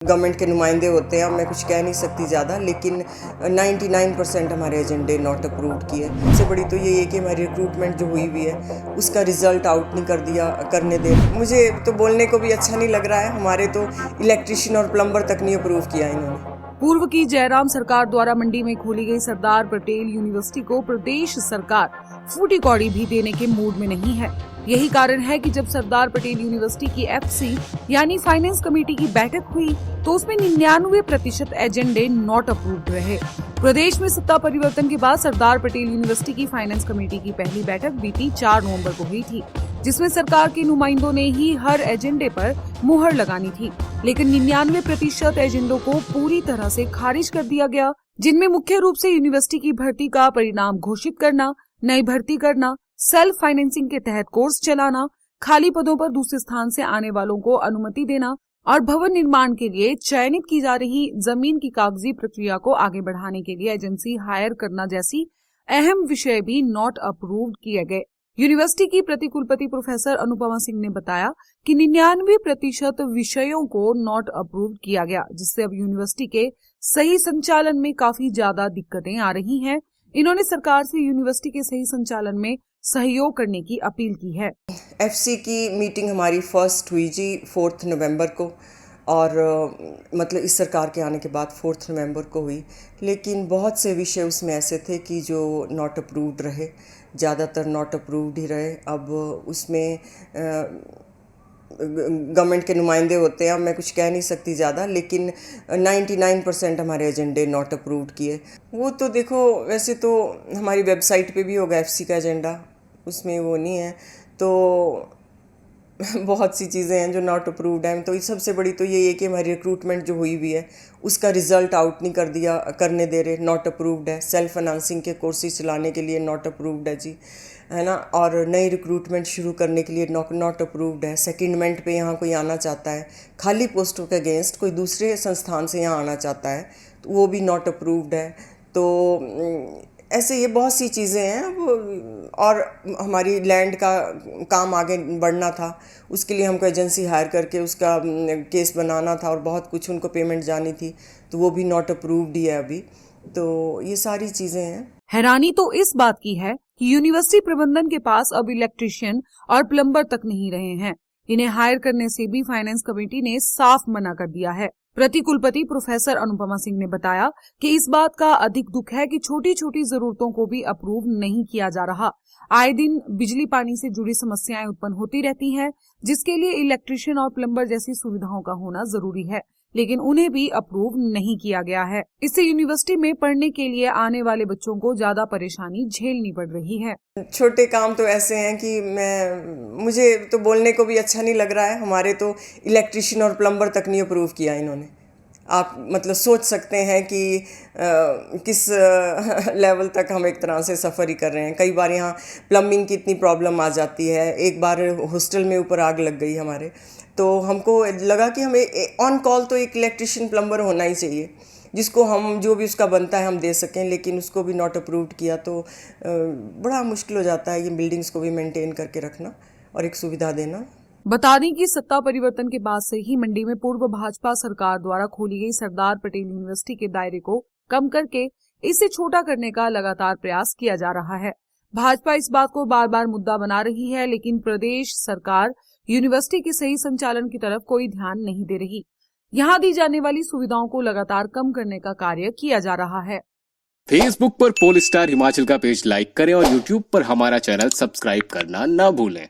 Government के नुमाइंदे होते हैं, मैं कुछ कह नहीं सकती ज़्यादा, लेकिन 99% हमारे एजेंडे नॉट अप्रूव्ड किए। सबसे बड़ी तो ये है कि हमारी रिक्रूटमेंट जो हुई हुई है उसका रिज़ल्ट आउट नहीं करने दे। मुझे तो बोलने को भी अच्छा नहीं लग रहा है, हमारे तो इलेक्ट्रिशियन और प्लम्बर तक नहीं अप्रूव किया इन्होंने। पूर्व की जयराम सरकार द्वारा मंडी में खोली गई सरदार पटेल यूनिवर्सिटी को प्रदेश सरकार फूटी कौड़ी भी देने के मूड में नहीं है। यही कारण है कि जब सरदार पटेल यूनिवर्सिटी की एफसी यानी फाइनेंस कमेटी की बैठक हुई तो उसमें 99% एजेंडे नॉट अप्रूव्ड रहे। प्रदेश में सत्ता परिवर्तन के बाद सरदार पटेल यूनिवर्सिटी की फाइनेंस कमेटी की पहली बैठक बीती 4 नवंबर को हुई थी, जिसमें सरकार के नुमाइंदों ने ही हर एजेंडे पर मुहर लगानी थी, लेकिन 99% एजेंडों को पूरी तरह से खारिज कर दिया गया, जिनमें मुख्य रूप से यूनिवर्सिटी की भर्ती का परिणाम घोषित करना, नई भर्ती करना, सेल्फ फाइनेंसिंग के तहत कोर्स चलाना, खाली पदों पर दूसरे स्थान से आने वालों को अनुमति देना और भवन निर्माण के लिए चयनित की जा रही जमीन की कागजी प्रक्रिया को आगे बढ़ाने के लिए एजेंसी हायर करना जैसी अहम विषय भी नॉट अप्रूव्ड किए गए। यूनिवर्सिटी की प्रतिकुलपति प्रोफेसर अनुपमा सिंह ने बताया कि 99% विषयों को नॉट अप्रूव्ड किया गया, जिससे अब यूनिवर्सिटी के सही संचालन में काफी ज्यादा दिक्कतें आ रही हैं। इन्होंने सरकार से यूनिवर्सिटी के सही संचालन में सहयोग करने की अपील की है। एफसी की मीटिंग हमारी फर्स्ट हुई जी 4 नवंबर को, और मतलब इस सरकार के आने के बाद 4 नवंबर को हुई, लेकिन बहुत से विषय उसमें ऐसे थे कि जो नॉट अप्रूव्ड रहे, ज़्यादातर नॉट अप्रूव्ड ही रहे। अब उसमें गवर्नमेंट के नुमाइंदे होते हैं, मैं कुछ कह नहीं सकती ज़्यादा, लेकिन 99% हमारे एजेंडे नॉट अप्रूव्ड किए। वो तो देखो, वैसे तो हमारी वेबसाइट पे भी होगा एफसी का एजेंडा, उसमें वो नहीं है, तो बहुत सी चीज़ें हैं जो नॉट अप्रूव्ड हैं। तो सबसे बड़ी तो यही है कि हमारी रिक्रूटमेंट जो हुई हुई है उसका रिज़ल्ट आउट नहीं करने दे रहे, नॉट अप्रूव्ड है। सेल्फ फाइनेंसिंग के कोर्सेज चलाने के लिए नॉट अप्रूव्ड है जी, है ना। और नई रिक्रूटमेंट शुरू करने के लिए नॉट अप्रूव्ड है। सेकेंडमेंट पे यहाँ कोई आना चाहता है, खाली पोस्टों के अगेंस्ट कोई दूसरे संस्थान से यहाँ आना चाहता है, तो वो भी नॉट अप्रूव्ड है। तो ऐसे ये बहुत सी चीज़ें हैं। अब और हमारी लैंड का काम आगे बढ़ना था, उसके लिए हमको एजेंसी हायर करके उसका केस बनाना था और बहुत कुछ उनको पेमेंट जानी थी, तो वो भी नॉट अप्रूव्ड ही है अभी। तो ये सारी चीज़ें हैं। हैरानी तो इस बात की है कि यूनिवर्सिटी प्रबंधन के पास अब इलेक्ट्रिशियन और प्लम्बर तक नहीं रहे हैं। इन्हें हायर करने से भी फाइनेंस कमेटी ने साफ मना कर दिया है। प्रतिकुलपति प्रोफेसर अनुपमा सिंह ने बताया कि इस बात का अधिक दुख है कि छोटी छोटी जरूरतों को भी अप्रूव नहीं किया जा रहा। आए दिन बिजली पानी से जुड़ी समस्याएं उत्पन्न होती रहती हैं, जिसके लिए इलेक्ट्रिशियन और प्लम्बर जैसी सुविधाओं का होना जरूरी है, लेकिन उन्हें भी अप्रूव नहीं किया गया है। इससे यूनिवर्सिटी में पढ़ने के लिए आने वाले बच्चों को ज्यादा परेशानी झेलनी पड़ रही है। छोटे काम तो ऐसे हैं कि मुझे तो बोलने को भी अच्छा नहीं लग रहा है, हमारे तो इलेक्ट्रिशियन और प्लम्बर तक नहीं अप्रूव किया इन्होंने। आप मतलब सोच सकते हैं कि किस लेवल तक हम एक तरह से सफ़र ही कर रहे हैं। कई बार यहाँ प्लम्बिंग की इतनी प्रॉब्लम आ जाती है। एक बार हॉस्टल में ऊपर आग लग गई हमारे, तो हमको लगा कि हमें ऑन कॉल तो एक इलेक्ट्रिशियन प्लम्बर होना ही चाहिए, जिसको हम जो भी उसका बनता है हम दे सकें, लेकिन उसको भी नॉट अप्रूव्ड किया। तो बड़ा मुश्किल हो जाता है ये बिल्डिंग्स को भी मेंटेन करके रखना और एक सुविधा देना। बता दें कि सत्ता परिवर्तन के बाद से ही मंडी में पूर्व भाजपा सरकार द्वारा खोली गई सरदार पटेल यूनिवर्सिटी के दायरे को कम करके इसे छोटा करने का लगातार प्रयास किया जा रहा है। भाजपा इस बात को बार बार मुद्दा बना रही है, लेकिन प्रदेश सरकार यूनिवर्सिटी के सही संचालन की तरफ कोई ध्यान नहीं दे रही। यहाँ दी जाने वाली सुविधाओं को लगातार कम करने का कार्य किया जा रहा है। फेसबुक पर पोल स्टार हिमाचल का पेज लाइक करें और यूट्यूब पर हमारा चैनल सब्सक्राइब करना ना भूलें।